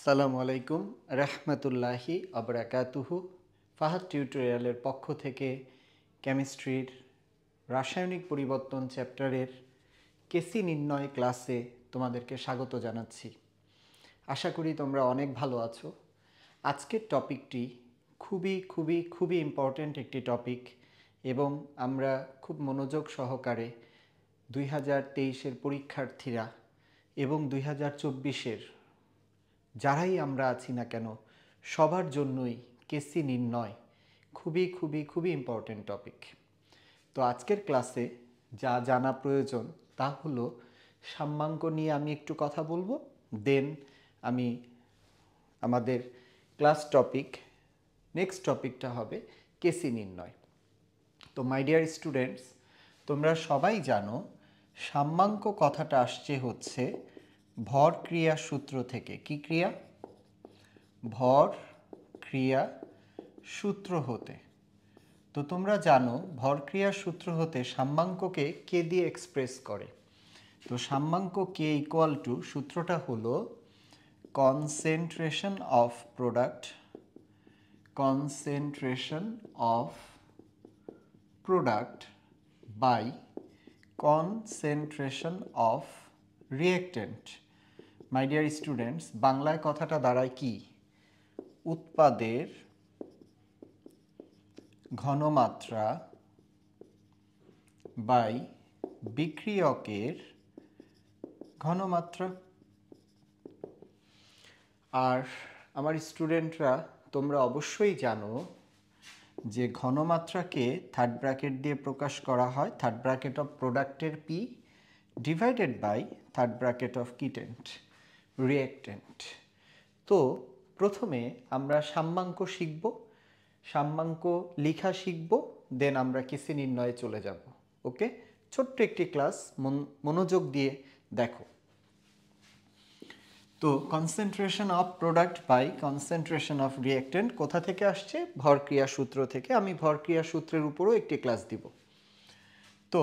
আসসালামু আলাইকুম রহমতুল্লাহি আবরাকাতুহু। ফাহাদ টিউটোরিয়ালের পক্ষ থেকে কেমিস্ট্রির রাসায়নিক পরিবর্তন চ্যাপ্টারের কেসি নির্ণয় ক্লাসে তোমাদেরকে স্বাগত জানাচ্ছি। আশা করি তোমরা অনেক ভালো আছো। আজকের টপিকটি খুবই ইম্পর্ট্যান্ট একটি টপিক এবং আমরা খুব মনোযোগ সহকারে 2023-এর পরীক্ষার্থীরা এবং 2024-এর যারাই আমরা আছি না কেন সবার জন্যই কেসি নির্ণয় খুবই ইম্পর্ট্যান্ট টপিক। তো আজকের ক্লাসে যা জানা প্রয়োজন তা হলো সাম্যাঙ্ক নিয়ে আমি একটু কথা বলবো, দেন আমি আমাদের ক্লাস টপিক নেক্সট টপিকটা হবে কেসি নির্ণয়। তো মাই ডিয়ার স্টুডেন্টস, তোমরা সবাই জানো সাম্যাঙ্ক কথাটা আসছে হচ্ছে ভর ক্রিয়া সূত্র থেকে। কি ক্রিয়া? ভর ক্রিয়া সূত্র হতে। তো তোমরা জানো ভর ক্রিয়া সূত্র হতে সাম্যাঙ্ককে কে দিয়ে এক্সপ্রেস করে। তো সাম্যাঙ্ক কে ইকুয়াল টু, সূত্রটা হলো concentration of product by concentration of reactant. My dear students, বাংলায় কথাটা দাঁড়ায় কি? উৎপাদের ঘনমাত্রা বাই বিক্রিয়কের ঘনমাত্রা। আর আমার স্টুডেন্টরা, তোমরা অবশ্যই জানো যে ঘনমাত্রাকে থার্ড ব্র্যাকেট দিয়ে প্রকাশ করা হয়, থার্ড ব্র্যাকেট অফ প্রোডাক্টের P divided by third bracket of কিটেন্ট রিঅ্যাক্ট্যান্ট। তো প্রথমে আমরা সাম্যাঙ্ক শিখব, সাম্যাঙ্ক লেখা শিখব, দেন আমরা কেসি নির্ণয়ে চলে যাব। ওকে, ছোট্ট একটি ক্লাস, মনোযোগ দিয়ে দেখো। তো concentration of product by concentration of reactant কোথা থেকে আসছে? ভরক্রিয়া সূত্র থেকে। আমি ভরক্রিয়া সূত্রের উপরও একটি ক্লাস দিব। তো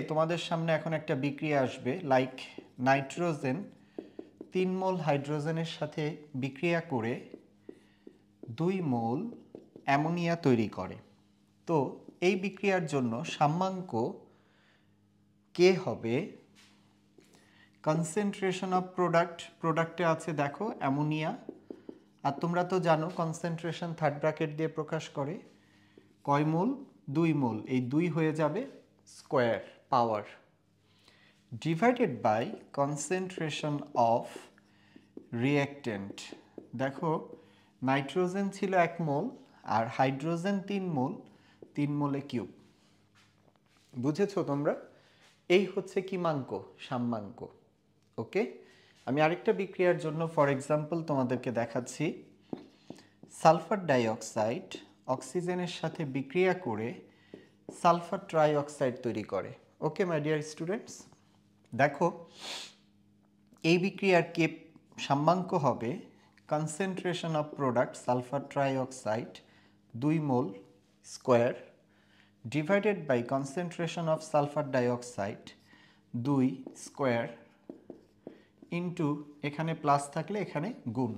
তোমাদের সামনে এখন একটা বিক্রিয়া আসবে, লাইক নাইট্রোজেন 3 মোল হাইড্রোজেনের সাথে বিক্রিয়া করে 2 মোল অ্যামোনিয়া তৈরি করে। তো এই বিক্রিয়ার জন্য সাম্যাঙ্ক কে হবে কনসেন্ট্রেশন অফ প্রোডাক্টে আছে দেখো অ্যামোনিয়া, আর তোমরা তো জানো কনসেন্ট্রেশন থার্ড ব্র্যাকেট দিয়ে প্রকাশ করে। কয় মোল? 2 মোল। এই 2 হয়ে যাবে square power divided by concentration of reactant. দেখো নাইট্রোজেন ছিল 1 মোল আর হাইড্রোজেন 3 মোল, 3 মোলে কিউব। বুঝেছো তোমরা? এই হচ্ছে কি মাঙ্ক? সাম্যাঙ্ক। ওকে, আমি আরেকটা বিক্রিয়ার জন্য ফর এক্সাম্পল তোমাদেরকে দেখাচ্ছি। সালফার ডাইঅক্সাইড অক্সিজেনের সাথে বিক্রিয়া করে সালফার ট্রাইঅক্সাইড তৈরি করে। ওকে মাই ডিয়ার স্টুডেন্টস, দেখো এই বিক্রিয়ার কে সাম্যাঙ্ক হবে concentration of product sulphur trioxide 2 mole square divided by concentration of sulphur dioxide 2 square into, এখানে প্লাস থাকলে এখানে গুণ,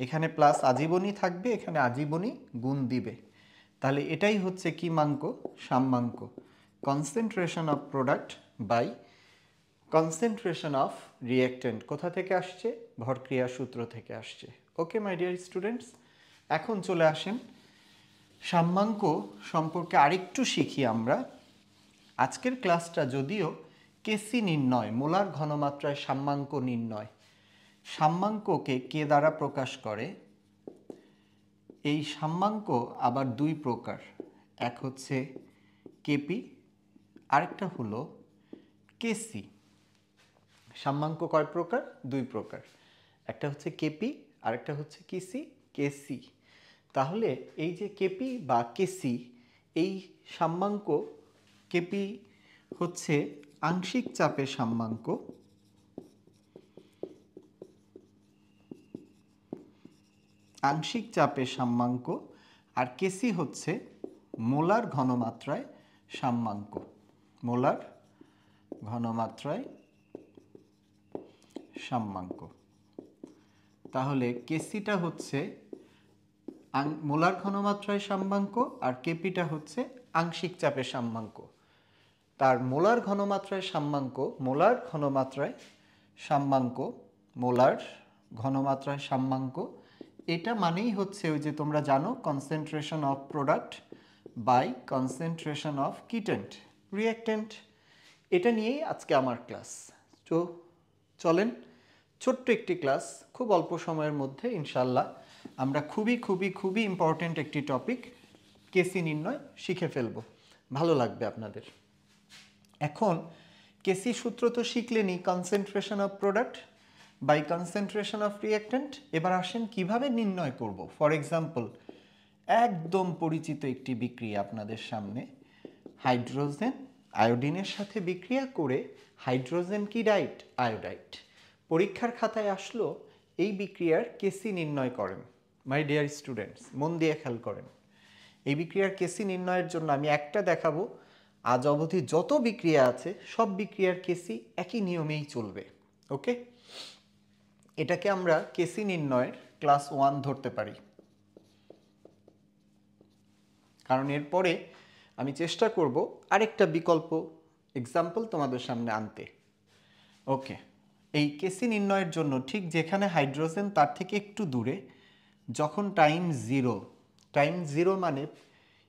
এখানে প্লাস আজীবনই থাকবে, এখানে আজীবনই গুণ দিবে। তাহলে এটাই হচ্ছে কি মাঙ্ক? সাম্যাঙ্ক। Concentration of product by concentration of reactant কোথা থেকে আসছে? ভরক্রিয়া সূত্র থেকে আসছে। ওকে মাই ডিয়ার স্টুডেন্টস, এখন চলে আসেন সাম্যাঙ্ক সম্পর্কে আরেকটু শিখি আমরা। আজকের ক্লাসটা যদিও কেসি নির্ণয়, মোলার ঘনমাত্রায় সাম্যাঙ্ক নির্ণয়, সাম্যাঙ্ককে কে দ্বারা প্রকাশ করে? এই সাম্যাঙ্ক আবার 2 প্রকার, এক হচ্ছে কেপি, আরেকটা হলো কেসি। সাম্যাঙ্ক কয় প্রকার? 2 প্রকার, একটা হচ্ছে কেপি আরেকটা হচ্ছে কেসি। তাহলে এই যে কেপি বা কেসি, এই সাম্যাঙ্ক কেপি হচ্ছে আংশিক চাপের সাম্যাঙ্ক, আংশিক চাপের সাম্যাঙ্ক, আর কেসি হচ্ছে মোলার ঘনমাত্রায় সাম্যাঙ্ক, মোলার ঘনমাত্রায় সাম্যাঙ্ক। তাহলে কেসিটা হচ্ছে মোলার ঘনমাত্রায় সাম্যাঙ্ক আর কেপিটা হচ্ছে আংশিক চাপের সাম্যাঙ্ক। তার মোলার ঘনমাত্রায় সাম্যাঙ্ক, মোলার ঘনমাত্রায় সাম্যাঙ্ক এটা মানেই হচ্ছে ওই যে তোমরা জানো concentration of product by concentration of কিটেন্ট রিঅ্যাক্টেন্ট। এটা নিয়েই আজকে আমার ক্লাস। তো চলেন, ছোট্ট একটি ক্লাস, খুব অল্প সময়ের মধ্যে ইনশাল্লাহ আমরা খুবই ইম্পর্ট্যান্ট একটি টপিক কেসি নির্ণয় শিখে ফেলব, ভালো লাগবে আপনাদের। এখন কেসি সূত্র তো শিখলেনই, concentration of product by concentration of reactant. এবার আসেন কিভাবে নির্ণয় করব। ফর এক্সাম্পল, একদম পরিচিত একটি বিক্রিয়া আপনাদের সামনে, হাইড্রোজেন আয়োডিনের সাথে বিক্রিয়া করে হাইড্রোজেন কি ডাইট, আয়োডাইট। পরীক্ষার খাতায় আসলো এই বিক্রিয়ার কেসি নির্ণয় করেন। মাই ডিয়ার স্টুডেন্টস, মন দিয়ে খেয়াল করেন। এই বিক্রিয়ার কেসি নির্ণয়ের জন্য আমি একটা দেখাবো, আজ অবধি যত বিক্রিয়া আছে সব বিক্রিয়ার কেসি একই নিয়মেই চলবে। ওকে, এটাকে আমরা কেসি নির্ণয়ের ক্লাস 1 ধরতে পারি, কারণ এরপরে আমি চেষ্টা করব আরেকটা বিকল্প এক্সাম্পল তোমাদের সামনে আনতে। ওকে, এই কেসি নির্ণয়ের জন্য ঠিক যেখানে হাইড্রোজেন তার থেকে একটু দূরে, যখন টাইম জিরো মানে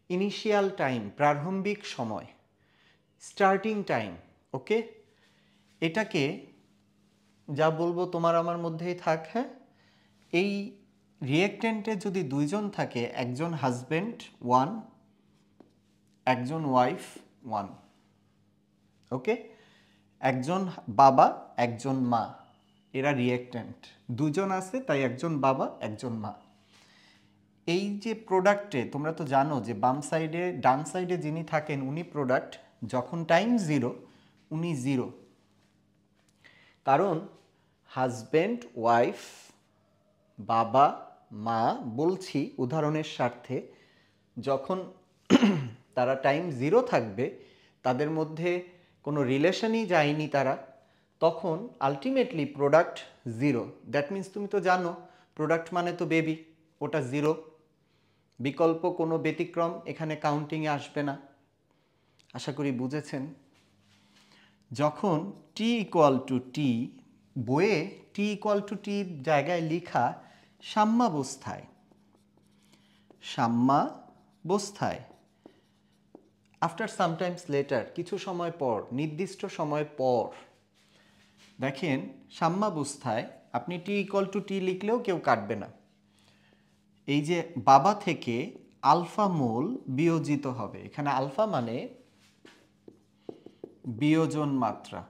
ইনিশিয়াল টাইম, প্রারম্ভিক সময়, স্টার্টিং টাইম। ওকে, এটাকে যা বলবো তোমার আমার মধ্যেই থাক। হ্যাঁ, এই রিঅ্যাক্টেন্টে যদি দুইজন থাকে, একজন হাজব্যান্ড 1, একজন ওয়াইফ 1। ওকে, একজন বাবা একজন মা, এরা রিঅ্যাক্টেন্ট। দুজন আছে তাই একজন বাবা একজন মা। এই যে প্রোডাক্টে তোমরা তো জানো যে বাম সাইডে ডান সাইডে যিনি থাকেন উনি প্রোডাক্ট, যখন টাইম জিরো উনি জিরো। কারণ হাজব্যান্ড ওয়াইফ বাবা মা বলছি উদাহরণের স্বার্থে, যখন তারা টাইম জিরো থাকবে, তাদের মধ্যে কোনো রিলেশনই যায়নি তারা, তখন ultimately product zero. That means তুমি তো জানো প্রোডাক্ট মানে তো বেবি, ওটা জিরো, বিকল্প কোনো ব্যতিক্রম এখানে কাউন্টিংয়ে আসবে না। আশা করি বুঝেছেন। যখন টি ইকুয়াল টু টি, বইয়ে টি ইকুয়াল টু টি জায়গায় লেখা সাম্যাবস্থায় আফটার সামটাইমস লেটার, কিছু সময় পর, নির্দিষ্ট সময় পর, দেখেন সাম্যাবস্থায় আপনি টি ইকুয়াল টু টি লিখলেও কেউ কাটবে না। এই যে বাবা থেকে আলফা মোল বিয়োজিত হবে, এখানে আলফা মানে বিয়োজন মাত্রা,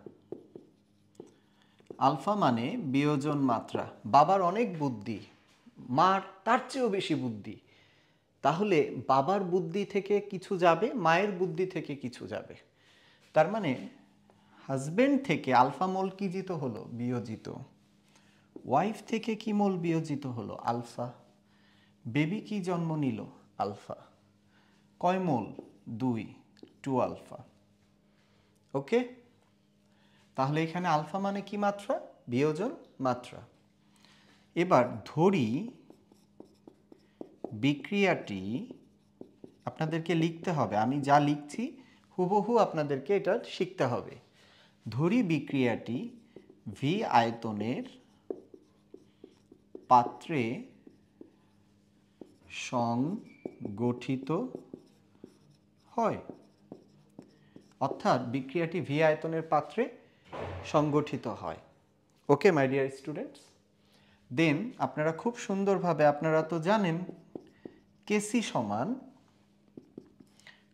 আলফা মানে বিয়োজন মাত্রা। বাবার অনেক বুদ্ধি, মার তার চেয়েও বেশি বুদ্ধি। তাহলে বাবার বুদ্ধি থেকে কিছু যাবে, মায়ের বুদ্ধি থেকে কিছু যাবে। তার মানে হাজবেন্ড থেকে আলফা মোল কি জিত হলো, বিয়োজিত। ওয়াইফ থেকে কি মোল বিয়োজিত হলো, আলফা। বেবি কি জন্ম নিল, আলফা। কয় মোল, 2 আলফা। ওকে, তাহলে এখানে আলফা মানে কি মাত্রা, বিয়োজন মাত্রা। এবার ধরি বিক্রিয়াটি, আপনাদেরকে লিখতে হবে, আমি যা লিখছি হুবহু আপনাদেরকে এটা শিখতে হবে। ধরি বিক্রিয়াটি ভি আয়তনের পাত্রে সংগঠিত হয়, অর্থাৎ বিক্রিয়াটি ভি আয়তনের পাত্রে সংগঠিত হয়। ওকে মাই ডিয়ার স্টুডেন্টস, দেন আপনারা খুব সুন্দরভাবে, আপনারা তো জানেন কেসি সমান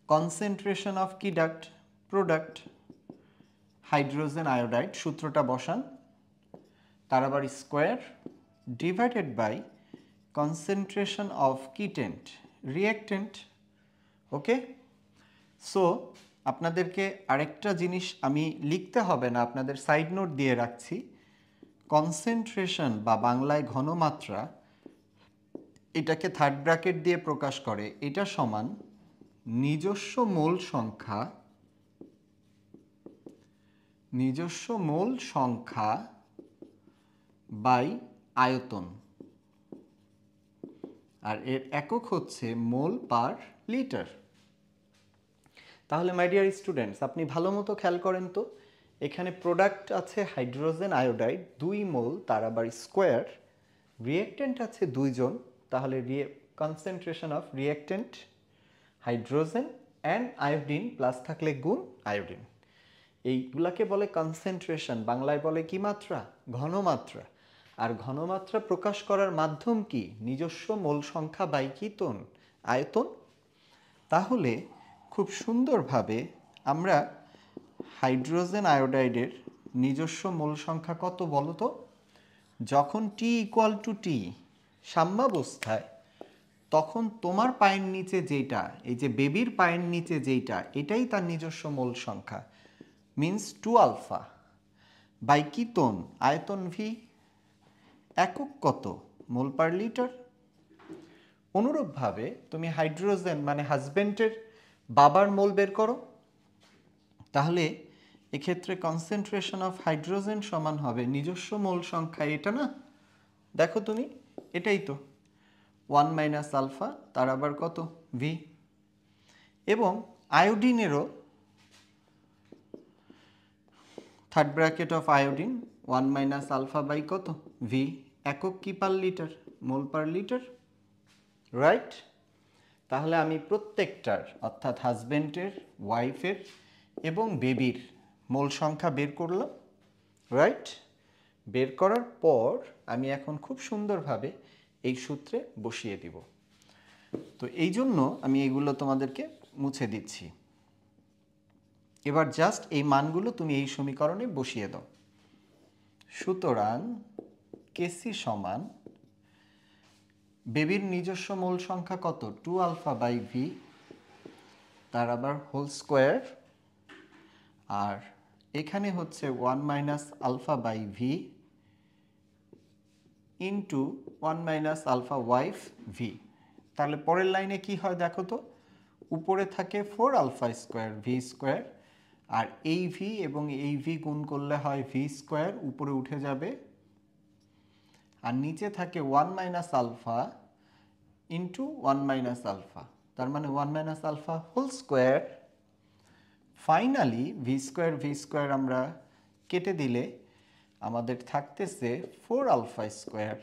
কনসেন্ট্রেশন অফ কি ডাক্ট, প্রোডাক্ট, হাইড্রোজেন আয়োডাইড, সূত্রটা বসান, তার আবার square divided by concentration of কিটেন্ট, রিঅ্যাক্টেন্ট। ওকে, সো আপনাদেরকে আরেকটা জিনিস আমি লিখতে হবে না, আপনাদের সাইড নোট দিয়ে রাখছি। কনসেন্ট্রেশন বা বাংলায় ঘনমাত্রা, এটাকে থার্ড ব্র্যাকেট দিয়ে প্রকাশ করে, এটা সমান নিজস্ব মোল সংখ্যা বাই আয়তন। আর এর একক হচ্ছে মোল পার লিটার। তাহলে মাই ডিয়ার স্টুডেন্টস, আপনি ভালো মতো খেয়াল করেন তো, এখানে প্রোডাক্ট আছে হাইড্রোজেন আয়োডাইড 2 মোল, তার আবার স্কোয়ার, রিয়েক্টেন্ট আছে 2 জন, তাহলে concentration of reactant hydrogen and iodine plus থাকলে গুণ আয়োডিন, এইগুলাকে বলে কনসেন্ট্রেশন, বাংলায় বলে কি মাত্রা? ঘনমাত্রা। আর ঘনমাত্রা প্রকাশ করার মাধ্যম কি? নিজস্ব মোল সংখ্যা বাই কি টন? আয়তন। তাহলে খুব সুন্দরভাবে আমরা হাইড্রোজেন আয়োডাইডের নিজস্ব মোল সংখ্যা কত বলো তো? যখন টি ইকুয়াল টু টি সাম্যাবস্থায়, তখন তোমার পায়ের নিচে যেটা, এই যে বেবির পায়ের নিচে যেটা, এটাই তার নিজস্ব মোল সংখ্যা, মিন্স 2 আলফা বাই কি টন? আয়তন ভি। একক কত? মোল পার লিটার। অনুরূপভাবে তুমি হাইড্রোজেন মানে হাজব্যান্ডের বাবার মোল বের করো, তাহলে এক্ষেত্রে কনসেন্ট্রেশন অফ হাইড্রোজেন সমান হবে নিজস্ব মোল সংখ্যা, এটা না? দেখো তুমি, এটাই তো 1 মাইনাস আলফা, তার আবার কত? ভি। এবং আয়োডিনেরও third bracket of iodine 1 minus alpha by কত? ভি। একক কি per litre? Mole per litre, right? তাহলে আমি প্রত্যেকটার, অর্থাৎ হাজব্যান্ডের, ওয়াইফের এবং বেবির মোল সংখ্যা বের করলাম, রাইট? বের করার পর আমি এখন খুব সুন্দরভাবে এই সূত্রে বসিয়ে দিব। তো এই জন্য আমি এগুলো তোমাদেরকে মুছে দিচ্ছি। এবার জাস্ট এই মানগুলো তুমি এই সমীকরণে বসিয়ে দাও। সুতরাং কেসি সমান বেবির নিজস্ব মোল সংখ্যা কত? 2 আলফা বাই ভি, তার আবার হোল স্কোয়ার, আর এখানে হচ্ছে 1 minus alpha by V into 1 minus alpha wife V. তাহলে পরের লাইনে কি হয় দেখো তো, উপরে থাকে 4 আলফা স্কোয়ার ভি স্কোয়ার, আর এই ভি এবং এই ভি গুণ করলে হয় ভি স্কোয়ার, উপরে উঠে যাবে, আর নিচে থাকে 1 minus alpha into 1 minus alpha, তার মানে 1 minus alpha whole square. Finally V square আমরা কেটে দিলে আমাদের থাকতেছে 4 alpha square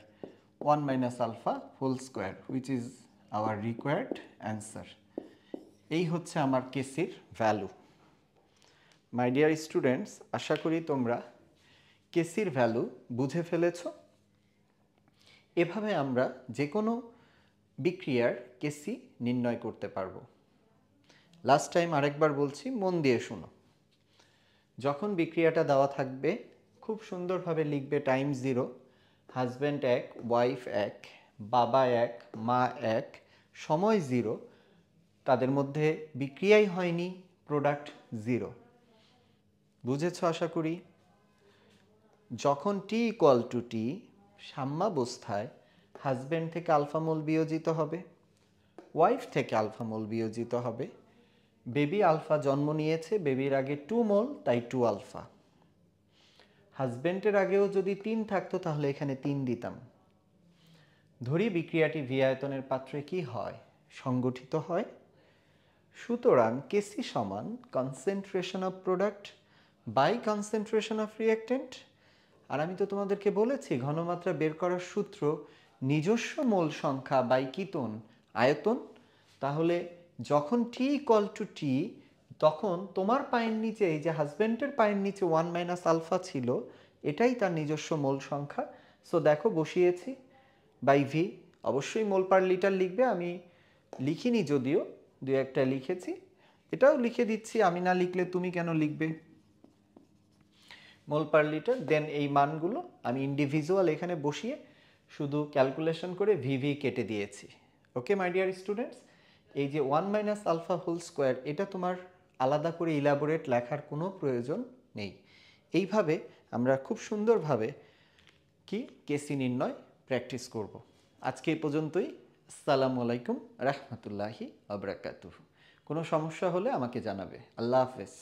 1 minus alpha whole square, which is our required answer. এই হচ্ছে আমার কেসির ভ্যালু। মাই ডিয়ার স্টুডেন্টস, আশা করি তোমরা কেসির ভ্যালু বুঝে ফেলেছ। এভাবে আমরা যে কোনো বিক্রিয়ার কেসি নির্ণয় করতে পারবো। লাস্ট টাইম আরেকবার বলছি, মন দিয়ে শোনো। যখন বিক্রিয়াটা দেওয়া থাকবে, খুব সুন্দরভাবে লিখবে টাইম 0, হাজব্যান্ড 1, ওয়াইফ 1, বাবা 1, মা 1, সময় 0, তাদের মধ্যে বিক্রিয়াই হয়নি, প্রোডাক্ট 0। বুঝেছ আশা করি? যখন T equal to T সাম্যাবস্থায়, husband থেকে আলফা মোল বিয়োজিত হবে, ওয়াইফ থেকে আলফা মোল বিয়োজিত হবে, বেবি আলফা জন্ম নিয়েছে, বেবির আগে 2 মোল, তাই 2 আলফা। হাজব্যান্ডের আগেও যদি 3 থাকতো তাহলে এখানে 3 দিতাম। ধরি বিক্রিয়াটি ভি আয়তনের পাত্রে কি হয়? সংগঠিত হয়। সুতরাং কেসি সমান concentration of product by concentration of reactant. আর আমি তো তোমাদেরকে বলেছি ঘনমাত্রা বের করার সূত্র নিজস্ব মোল সংখ্যা বাই কি টন? আয়তন। তাহলে যখন টি ইকুয়াল টু টি, তখন তোমার পায়ের নিচে, এই যে হাজব্যান্ডের পায়ের নিচে 1 মাইনাস আলফা ছিল, এটাই তার নিজস্ব মোল সংখ্যা। সো দেখো বসিয়েছি বাই ভি, অবশ্যই মোল পার লিটার লিখবে, আমি লিখিনি যদিও, দু একটা লিখেছি, এটাও লিখে দিচ্ছি, আমি না লিখলে তুমি কেন লিখবে? মোল পার লিটার। দেন এই মানগুলো আমি ইন্ডিভিজুয়াল এখানে বসিয়ে শুধু ক্যালকুলেশন করে ভিভি কেটে দিয়েছি। ওকে মাই ডিয়ার স্টুডেন্টস, এই যে 1 মাইনাস আলফা হোল স্কোয়ার, এটা তোমার আলাদা করে ইলাবোরেট লেখার কোনো প্রয়োজন নেই। এইভাবে আমরা খুব সুন্দরভাবে কি কেসি নির্ণয় প্র্যাকটিস করব। আজকে এই পর্যন্তই। আসসালামু আলাইকুম রহমতুল্লাহি ওয়া বারাকাতুহু। কোনো সমস্যা হলে আমাকে জানাবে। আল্লাহ হাফেজ।